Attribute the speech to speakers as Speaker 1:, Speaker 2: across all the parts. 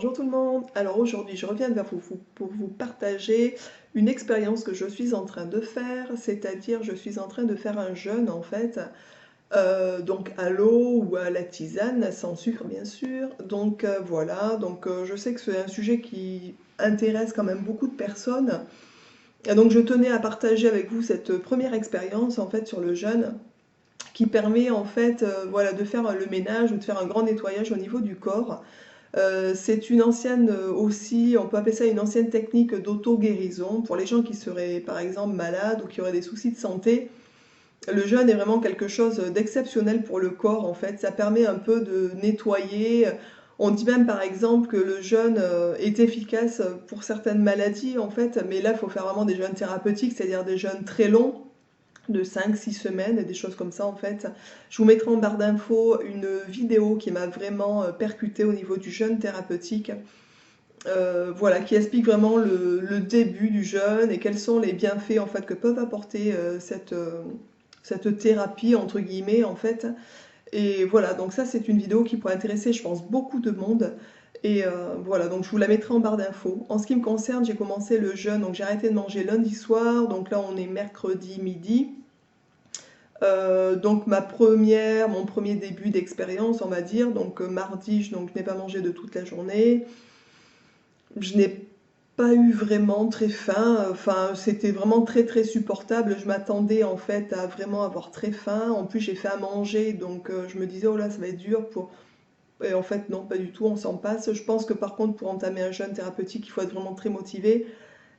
Speaker 1: Bonjour tout le monde. Alors aujourd'hui je reviens vers vous pour vous partager une expérience que je suis en train de faire, c'est-à-dire je suis en train de faire un jeûne en fait, donc à l'eau ou à la tisane, sans sucre bien sûr. Donc voilà, je sais que c'est un sujet qui intéresse quand même beaucoup de personnes. Et donc je tenais à partager avec vous cette première expérience en fait sur le jeûne qui permet en fait voilà, de faire le ménage ou de faire un grand nettoyage au niveau du corps. C'est une ancienne aussi, on peut appeler ça une ancienne technique d'auto-guérison pour les gens qui seraient par exemple malades ou qui auraient des soucis de santé. Le jeûne est vraiment quelque chose d'exceptionnel pour le corps en fait, ça permet un peu de nettoyer. On dit même par exemple que le jeûne est efficace pour certaines maladies en fait, mais là il faut faire vraiment des jeûnes thérapeutiques, c'est-à-dire des jeûnes très longs de 5-6 semaines, des choses comme ça en fait. Je vous mettrai en barre d'infos une vidéo qui m'a vraiment percutée au niveau du jeûne thérapeutique, voilà, qui explique vraiment le début du jeûne et quels sont les bienfaits en fait que peuvent apporter cette thérapie entre guillemets en fait. Et voilà, donc ça c'est une vidéo qui pourrait intéresser je pense beaucoup de monde. Et voilà, donc je vous la mettrai en barre d'infos. En ce qui me concerne, j'ai commencé le jeûne, donc j'ai arrêté de manger lundi soir, donc là on est mercredi midi. Donc mon premier début d'expérience, on va dire, donc mardi, je n'ai pas mangé de toute la journée. Je n'ai pas eu vraiment très faim, enfin c'était vraiment très très supportable. Je m'attendais en fait à vraiment avoir très faim. En plus j'ai fait à manger, donc je me disais oh là ça va être dur pour. Et en fait non, pas du tout, on s'en passe. Je pense que par contre pour entamer un jeûne thérapeutique, il faut être vraiment très motivé.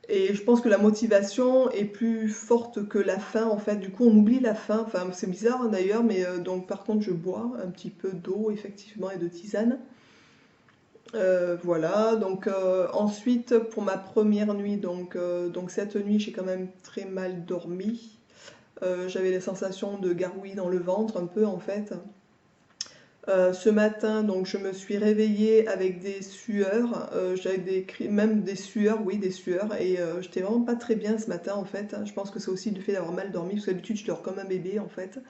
Speaker 1: Et je pense que la motivation est plus forte que la faim en fait. Du coup, on oublie la faim. Enfin, c'est bizarre hein, d'ailleurs, mais donc par contre, je bois un petit peu d'eau effectivement et de tisane. Voilà. Donc ensuite, pour ma première nuit, donc cette nuit, j'ai quand même très mal dormi. J'avais la sensation de gargouillis dans le ventre un peu en fait. Ce matin, donc je me suis réveillée avec des sueurs, j'avais même des sueurs, oui des sueurs, et j'étais vraiment pas très bien ce matin en fait. Je pense que c'est aussi du fait d'avoir mal dormi, parce que d'habitude je dors comme un bébé en fait.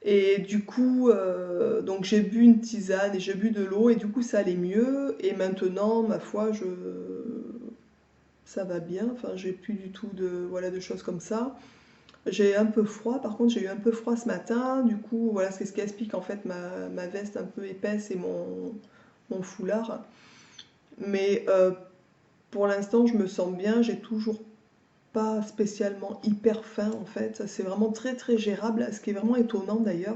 Speaker 1: Et du coup, donc j'ai bu une tisane et j'ai bu de l'eau, et du coup ça allait mieux, et maintenant, ma foi, ça va bien, enfin j'ai plus du tout voilà, de choses comme ça. J'ai un peu froid, par contre j'ai eu un peu froid ce matin, du coup voilà c'est ce qui explique en fait ma veste un peu épaisse et mon foulard. Mais pour l'instant je me sens bien, j'ai toujours pas spécialement hyper faim en fait, c'est vraiment très très gérable, ce qui est vraiment étonnant d'ailleurs.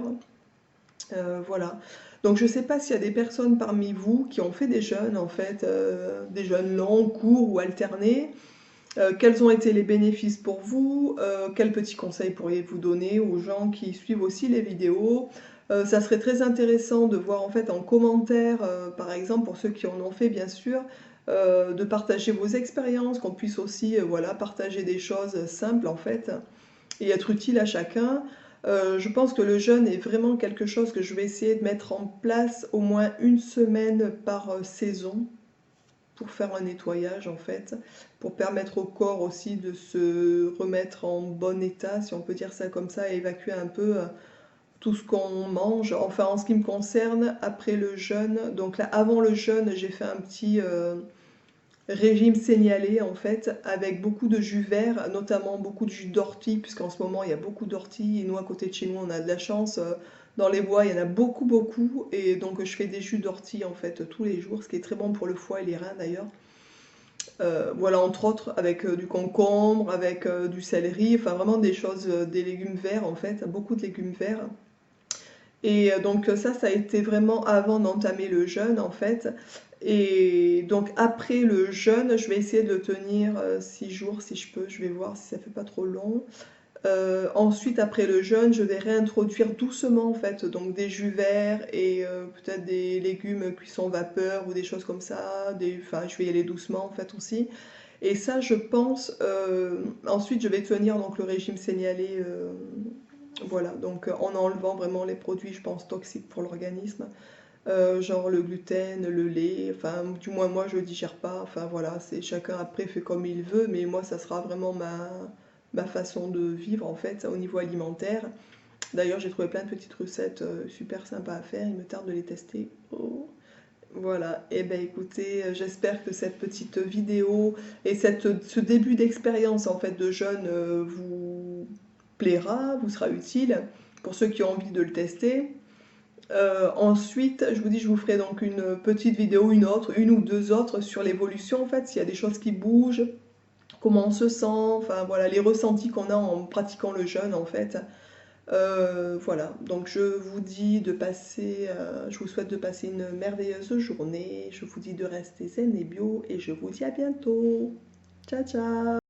Speaker 1: Voilà. Donc je sais pas s'il y a des personnes parmi vous qui ont fait des jeûnes en fait, des jeûnes longs, courts ou alternés. Quels ont été les bénéfices pour vous? Quels petits conseils pourriez-vous donner aux gens qui suivent aussi les vidéos? Ça serait très intéressant de voir en fait en commentaire, par exemple pour ceux qui en ont fait bien sûr, de partager vos expériences, qu'on puisse aussi voilà, partager des choses simples en fait et être utile à chacun. Je pense que le jeûne est vraiment quelque chose que je vais essayer de mettre en place au moins une semaine par saison pour faire un nettoyage en fait, pour permettre au corps aussi de se remettre en bon état, si on peut dire ça comme ça, et évacuer un peu tout ce qu'on mange. Enfin, en ce qui me concerne, après le jeûne, donc là, avant le jeûne, j'ai fait un petit régime sénialé en fait, avec beaucoup de jus vert, notamment beaucoup de jus d'ortie, puisqu'en ce moment il y a beaucoup d'ortie, et nous à côté de chez nous on a de la chance, dans les bois il y en a beaucoup beaucoup, et donc je fais des jus d'ortie en fait tous les jours, ce qui est très bon pour le foie et les reins d'ailleurs. Voilà, entre autres, avec du concombre, avec du céleri, enfin vraiment des choses, des légumes verts en fait, beaucoup de légumes verts. Et donc ça a été vraiment avant d'entamer le jeûne en fait. Et donc après le jeûne, je vais essayer de le tenir 6 jours si je peux, je vais voir si ça fait pas trop long. Ensuite, après le jeûne, je vais réintroduire doucement en fait, donc des jus verts et peut-être des légumes cuissons vapeur ou des choses comme ça. Enfin, je vais y aller doucement en fait aussi. Et ça, je pense. Ensuite, je vais tenir donc le régime sénialé. Voilà, donc en enlevant vraiment les produits, je pense, toxiques pour l'organisme, genre le gluten, le lait, enfin, du moins moi je ne digère pas, enfin voilà, c'est chacun après fait comme il veut, mais moi ça sera vraiment ma façon de vivre en fait au niveau alimentaire. D'ailleurs, j'ai trouvé plein de petites recettes super sympas à faire, il me tarde de les tester. Oh. Voilà, et ben écoutez, j'espère que cette petite vidéo et ce début d'expérience en fait de jeûne vous plaira, vous sera utile pour ceux qui ont envie de le tester. Ensuite, je vous dis, je vous ferai donc une petite vidéo, une ou deux autres sur l'évolution en fait, s'il y a des choses qui bougent, comment on se sent, enfin voilà, les ressentis qu'on a en pratiquant le jeûne en fait. Voilà, donc je vous dis de passer, je vous souhaite de passer une merveilleuse journée, je vous dis de rester zen et bio et je vous dis à bientôt. Ciao ciao!